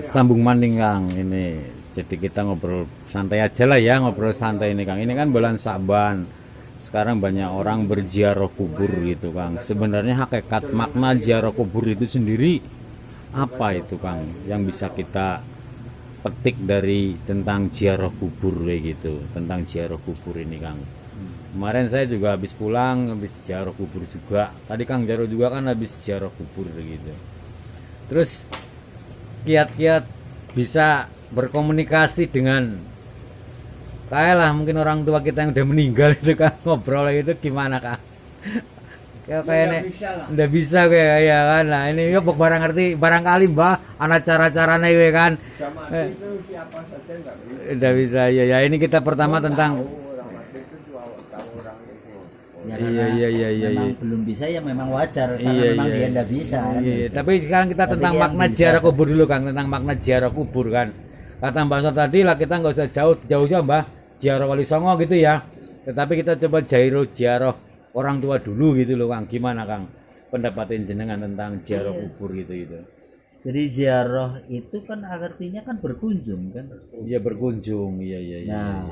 Sambung maning Kang ini. Jadi kita ngobrol santai aja lah ya, ngobrol santai ini Kang. Ini kan bulan Sa'ban. Sekarang banyak orang berziarah kubur gitu Kang. Sebenarnya hakikat makna ziarah kubur itu sendiri apa itu Kang? Yang bisa kita petik dari tentang ziarah kubur kayak gitu, tentang ziarah kubur ini Kang. Kemarin saya juga habis pulang, habis ziarah kubur juga. Tadi Kang Jaro juga kan habis ziarah kubur gitu. Terus kiat-kiat bisa berkomunikasi dengan kayak lah mungkin orang tua kita yang udah meninggal itu Kang, ngobrol itu gimana Kang? Kayaknya udah bisa kayak ya kan. Nah ini yuk barang ngerti barangkali Mbah anak cara-caranya ya kan. Itu siapa saja nggak bisa. Udah bisa ya ini kita pertama tentang Orang mati itu tahu orang itu. Ya, iya. memang belum bisa ya memang wajar karena Iya, memang iya. dia nggak bisa. Iya, tapi sekarang kita Tapi tentang yang makna bisa ziarah kan. kubur dulu Kang, tentang makna ziarah kubur kan. Kata Mbak Sor tadi lah kita nggak usah jauh Mbah, ziarah Wali Songo gitu ya. Tetapi kita coba ziarah orang tua dulu gitu loh Kang. Gimana Kang? Pendapatin jenengan tentang ziarah kubur gitu. Jadi ziarah itu kan artinya kan berkunjung kan. Iya berkunjung, iya. Nah.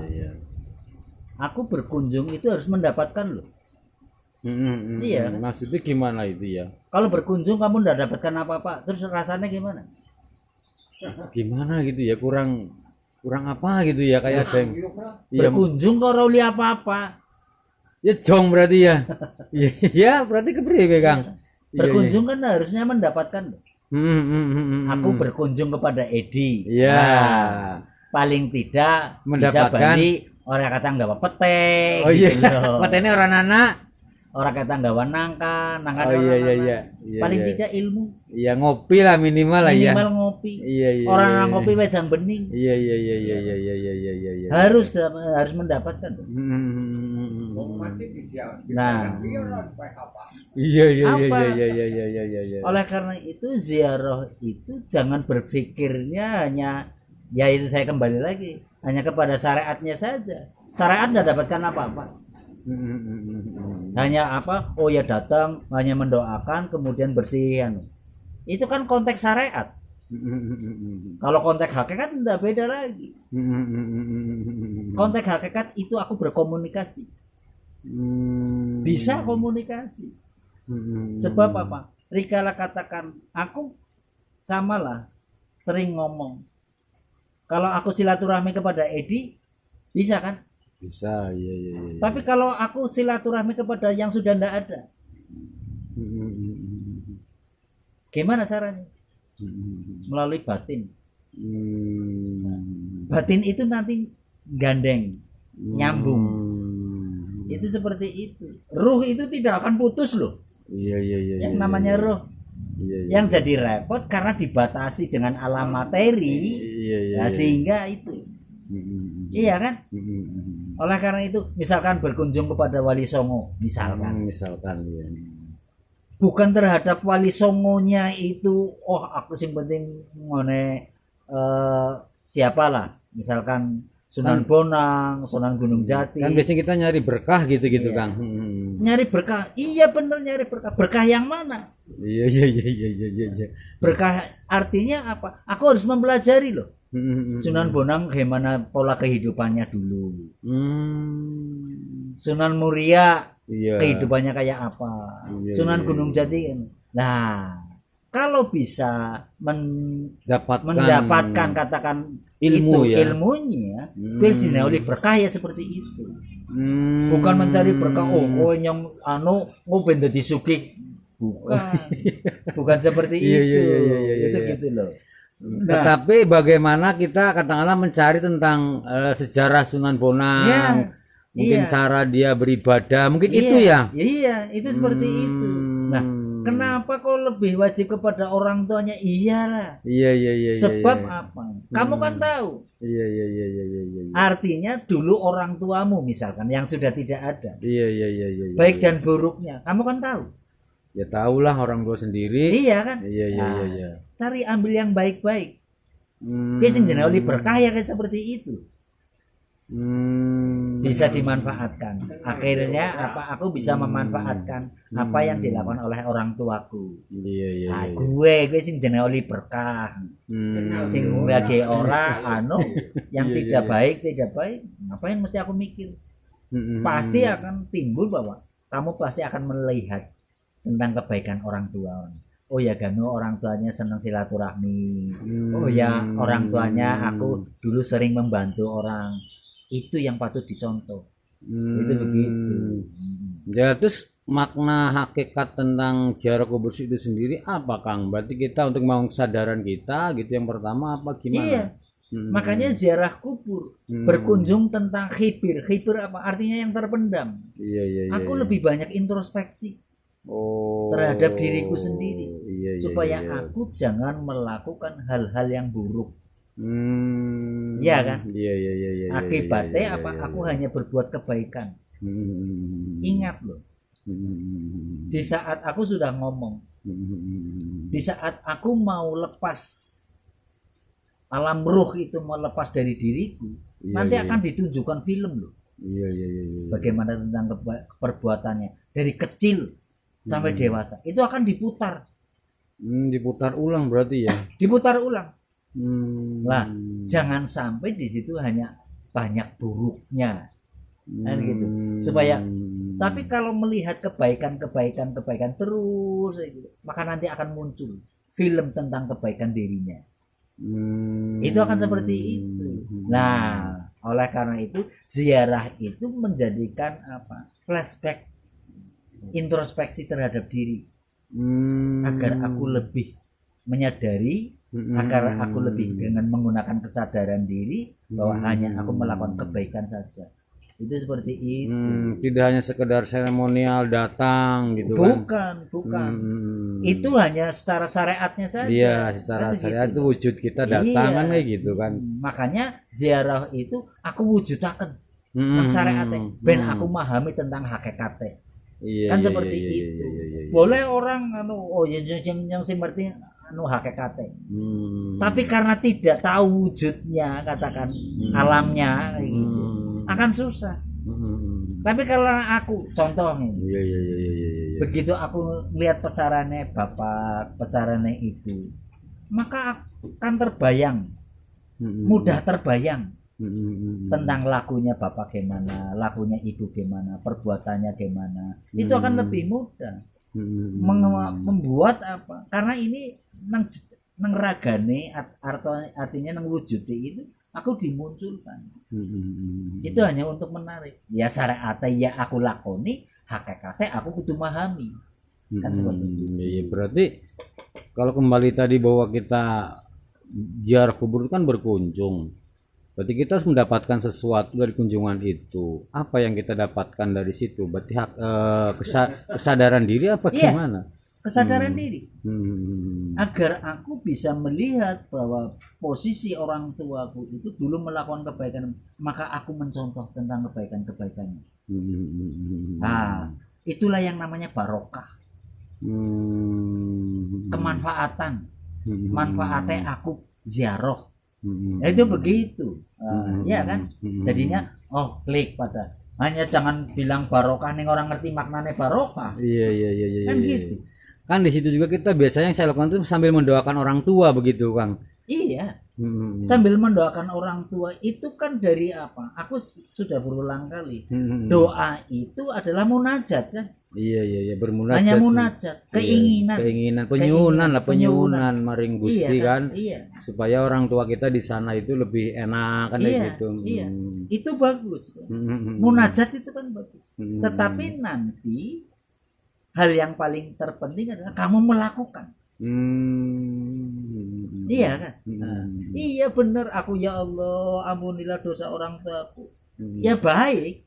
Aku berkunjung itu harus mendapatkan loh. Iya. Maksudnya gimana itu ya? Kalau berkunjung kamu nggak dapatkan apa-apa, terus rasanya gimana? Gimana gitu ya? Kurang apa gitu ya kayak ada yang iya, Berkunjung kok ora lihat apa-apa. ya jong berarti ya. Iya, berarti kepriwe Kang? Iya. Berkunjung kan harusnya mendapatkan loh. Aku berkunjung kepada Edi. Iya. Nah, paling tidak Mendapatkan- bisa bali orang kata nggak petek. Oh iya. gitu loh. Matene orang anak. Orang kata nggak nangka Oh iya. Paling Iya. tidak ilmu. Iya ngopi lah minimal lah ya. Minimal ngopi. Iya. Orang ngopi wedang bening. Iya. Harus mendapatkan. Orang mati dia. Nah. Dia orang baik apa? Iya. Apa? Iya. Oleh karena itu ziarah itu jangan berpikirnya hanya ya itu saya kembali lagi hanya kepada syariatnya saja. Syariat tidak dapatkan apa-apa. Hanya apa? Oh ya datang hanya mendoakan kemudian bersihan. Itu kan konteks syariat. Kalau konteks hakikat tidak beda lagi. Konteks hakikat itu aku berkomunikasi. Bisa komunikasi. Sebab apa? Rikala katakan aku samalah sering ngomong. Kalau aku silaturahmi kepada Edi bisa kan? Bisa, iya. Tapi kalau aku silaturahmi kepada yang sudah tidak ada, gimana caranya? Melalui batin. Batin itu nanti gandeng, nyambung. Itu seperti itu. Ruh itu tidak akan putus loh. Iya. Yang namanya ruh. Iya. Yang jadi repot karena dibatasi dengan alam materi. Iya. Nah, sehingga itu. Iya kan? Oleh karena itu, misalkan berkunjung kepada Wali Songo, misalkan. Misalkan ya. Bukan terhadap Wali Songonya itu, oh aku sing penting ngone siapalah, misalkan Sunan Bonang, Sunan Gunung Jati. Kan biasanya kita nyari berkah gitu Iya. Kang. Nyari berkah, iya bener nyari berkah. Berkah yang mana? Iya. Berkah artinya apa? Aku harus mempelajari loh. Sunan Bonang gimana pola kehidupannya dulu. Sunan Muria Iya. kehidupannya kayak apa. Iya, Sunan iya, Gunung Jati. Nah, kalau bisa mendapatkan katakan ilmu itu ya. ilmunya, biasanya oleh berkah ya seperti itu. Bukan mencari berkah. Oh, kowe yang ben dadi sugih. Bukan. Bukan seperti Iya, itu. iya. Itu gitu loh. Nah, Tetapi bagaimana kita katakanlah mencari tentang sejarah Sunan Bonang, Iya, mungkin iya. cara dia beribadah, mungkin iya, itu ya. Iya, itu seperti itu. Nah, kenapa kok lebih wajib kepada orang tuanya? Iyalah. Iya. Sebab apa? Kamu kan tahu. Iya. Artinya dulu orang tuamu misalkan yang sudah tidak ada, Iya. baik dan buruknya, kamu kan tahu. Ya tahulah orang tua sendiri. Iya kan? Iya. Nah, cari ambil yang baik-baik. Ki sing jenenge berkah ya kayak seperti itu. bisa dimanfaatkan. Akhirnya apa? Aku bisa memanfaatkan apa yang dilakukan oleh orang tuaku. Iya iya. Nah, iya. gue sing jenenge oli berkah. Sing bagi orang yang tidak baik, ngapain mesti aku mikir? Pasti akan timbul bahwa kamu pasti akan melihat tentang kebaikan orang tua. Oh ya Gano orang tuanya senang silaturahmi. Oh ya orang tuanya aku dulu sering membantu orang. Itu yang patut dicontoh. Itu begitu. Ya terus makna hakikat tentang ziarah kubur itu sendiri apa Kang? Berarti kita untuk mau kesadaran kita gitu yang pertama apa gimana? Iya. Makanya ziarah kubur berkunjung tentang khibir. Khibir apa? Artinya yang terpendam. Iya iya iya. Aku lebih banyak introspeksi terhadap diriku sendiri. Iya, iya, supaya iya. aku jangan melakukan hal-hal yang buruk. Iya kan? Iya iya iya iya. Akibatnya iya, apa? iya, Aku hanya berbuat kebaikan. Ingat loh. Di saat aku sudah ngomong, di saat aku mau lepas alam ruh itu mau lepas dari diriku, nanti akan ditunjukkan film loh. Iya iya iya. Bagaimana tentang perbuatannya dari kecil sampai dewasa itu akan diputar. Diputar ulang berarti ya. Diputar ulang. Lah, jangan sampai di situ hanya banyak buruknya. Kan gitu. Supaya tapi kalau melihat kebaikan terus gitu, maka nanti akan muncul film tentang kebaikan dirinya. Itu akan seperti itu. Nah, oleh karena itu ziarah itu menjadikan apa? Flashback, introspeksi terhadap diri. Agar aku lebih menyadari, agar aku lebih dengan menggunakan kesadaran diri bahwa hanya aku melakukan kebaikan saja. Itu seperti itu. Tidak hanya sekedar seremonial datang gitu bukan itu hanya secara syariatnya saja. Iya, secara syariat itu wujud kita datang kan kayak gitu kan. Makanya ziarah itu aku wujudaken nang syariatnya ben aku memahami tentang hakikatnya. Iya, Kan iya, seperti iya, itu. iya, iya, iya. Boleh orang yang sing ngerti hakikatnya. Tapi karena tidak tahu wujudnya, katakan alamnya kayak gitu, akan susah. Tapi kalau aku contohnya, Iya, iya, iya, iya, iya, iya. begitu aku lihat pesarannya bapak, pesarannya ibu, maka akan terbayang, mudah terbayang tentang lakunya bapak gimana, lakunya ibu gimana, perbuatannya gimana. Itu akan lebih mudah membuat apa? Karena ini nang ragane artinya nang wujudnya itu aku dimunculkan. Itu hanya untuk menarik. Ya syariat ya aku lakoni, hakikatnya aku kudu memahami. Kan seperti itu. Iya, berarti kalau kembali tadi bahwa kita ziarah kubur kan berkunjung. Berarti kita harus mendapatkan sesuatu dari kunjungan itu. Apa yang kita dapatkan dari situ? Berarti kesadaran diri apa gimana? Kesadaran diri. Agar aku bisa melihat bahwa posisi orang tuaku itu dulu melakukan kebaikan, maka aku mencontoh tentang kebaikan-kebaikannya. Nah, itulah yang namanya barokah. Kemanfaatan. Manfaatnya aku ziarah. Ya itu begitu. Ya kan? Jadinya klik pada. Hanya jangan bilang barokah nih orang ngerti maknanya barokah. Iya. Kan gitu. Kan di situ juga kita biasanya yang saya lakukan itu sambil mendoakan orang tua begitu, Kang. Iya. Sambil mendoakan orang tua itu kan dari apa? Aku sudah berulang kali. Doa itu adalah munajat kan? Iya, bermunajat. Hanya munajat, keinginan, penyuwunan maring Gusti iya, kan. Iya. Supaya orang tua kita di sana itu lebih enak kan gitu. Iya. Itu bagus. Munajat itu kan bagus. Tetapi nanti hal yang paling terpenting adalah kamu melakukan. Iya kan? Iya benar, aku ya Allah ampunilah dosa orang tuaku. Ya baik.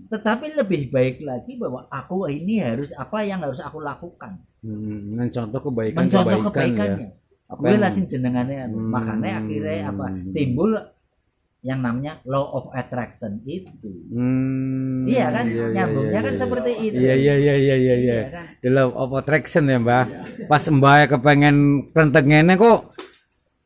Tetapi lebih baik lagi bahwa aku ini harus apa yang harus aku lakukan. Mencontoh kebaikannya. Ya. Gue langsung jenengannya. Makanya akhirnya apa? Timbul yang namanya law of attraction itu. Iya kan? Nyambungnya kan seperti itu. Iya. The law of attraction ya, Mbah. Pas Mbah kepengen kentengene kok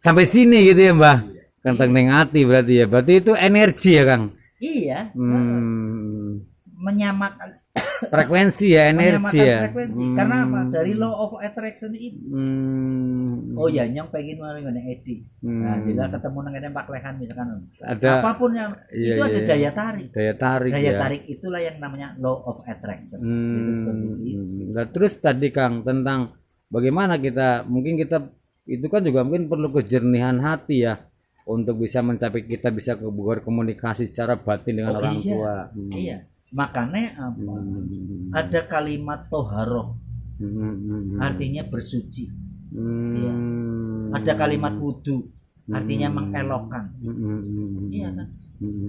sampai sini gitu ya, Mbah. Kenteng ning ati berarti ya. Berarti itu energi ya, Kang. Iya, Hmm. menyamakan Frekuensi ya, energi menyamakan ya. frekuensi. Karena apa? Dari law of attraction itu. Hmm. Oh ya, nyong pengen maling ngene Edi. Nah, Hmm. bila ketemu nang ngene Pak Lehan misalkan. Ada- Apapun yang Iya, itu ada iya. daya tarik. Daya tarik Daya ya. tarik itulah yang namanya law of attraction. Itu seperti itu. Nah, terus tadi Kang tentang bagaimana kita mungkin kita itu kan juga mungkin perlu kejernihan hati ya untuk bisa mencapai kita bisa berkomunikasi secara batin dengan Oh, orang iya. tua. Iya. Makanya apa? Ada kalimat toharoh, artinya bersuci. Iya. Ada kalimat wudu, artinya mengelokkan. Iya kan?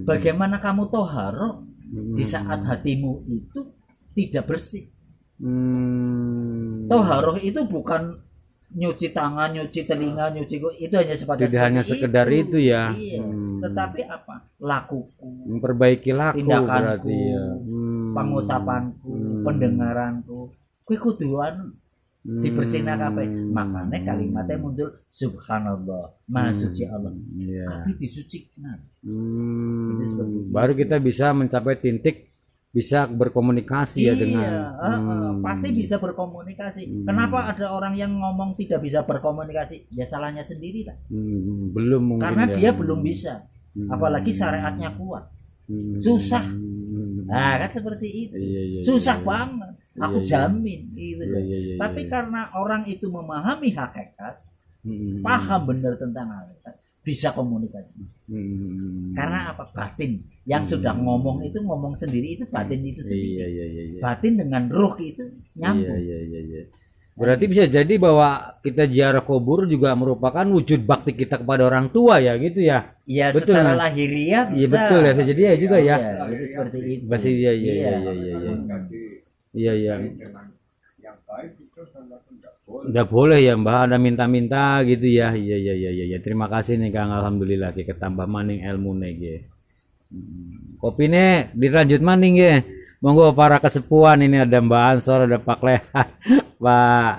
Bagaimana kamu toharoh di saat hatimu itu tidak bersih? Toharoh itu bukan nyuci tangan, nyuci telinga, nyuci itu hanya sebatas Tidak hanya sekedar itu ya. Iya. Tetapi apa? Lakuku, Memperbaiki laku tindakanku, berarti ya. pengucapanku, pendengaranku, kuwi kuduan dibersihna kabeh. Makanya kalimatnya muncul subhanallah, maha suci Allah. Iya. Tapi disucikan. Itu seperti itu. Baru kita bisa mencapai titik bisa berkomunikasi ya dengan pasti bisa berkomunikasi. Kenapa ada orang yang ngomong tidak bisa berkomunikasi? Ya salahnya sendiri lah. Belum mungkin Karena ya. dia belum bisa. Apalagi syariatnya kuat. Susah. Nah, kan seperti itu. Iya, iya, Susah iya. banget. Aku Iya, iya. jamin gitu. Iya, iya, iya, Tapi iya. karena orang itu memahami hakikat, paham benar tentang hakikat, bisa komunikasi. Karena apa? Batin. Yang sudah ngomong itu ngomong sendiri itu batin itu Iya, sendiri. iya, iya, iya. Batin dengan ruh itu nyambung. Iya, iya, iya. Berarti bisa jadi bahwa kita ziarah kubur juga merupakan wujud bakti kita kepada orang tua ya gitu ya. Ya Betul, secara kan? lahiriah bisa. Iya betul ya, bisa jadi ya juga ya. Iya, itu seperti itu. Pasti iya iya iya iya iya. Jadi Iya iya. dengan yang baik itu sangat tidak boleh. Udah boleh ya Mbak, ada minta-minta gitu ya. Iya iya iya iya. Terima kasih nih Kang, alhamdulillah kita tambah maning ilmu nih. Kopi nih dilanjut maning ya. Monggo para kesepuan ini ada Mbak Ansor, ada Pak Lehan, Pak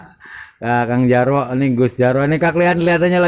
Kang Jarwo, ini Gus Jarwo, ini Kak Lehan kelihatannya lagi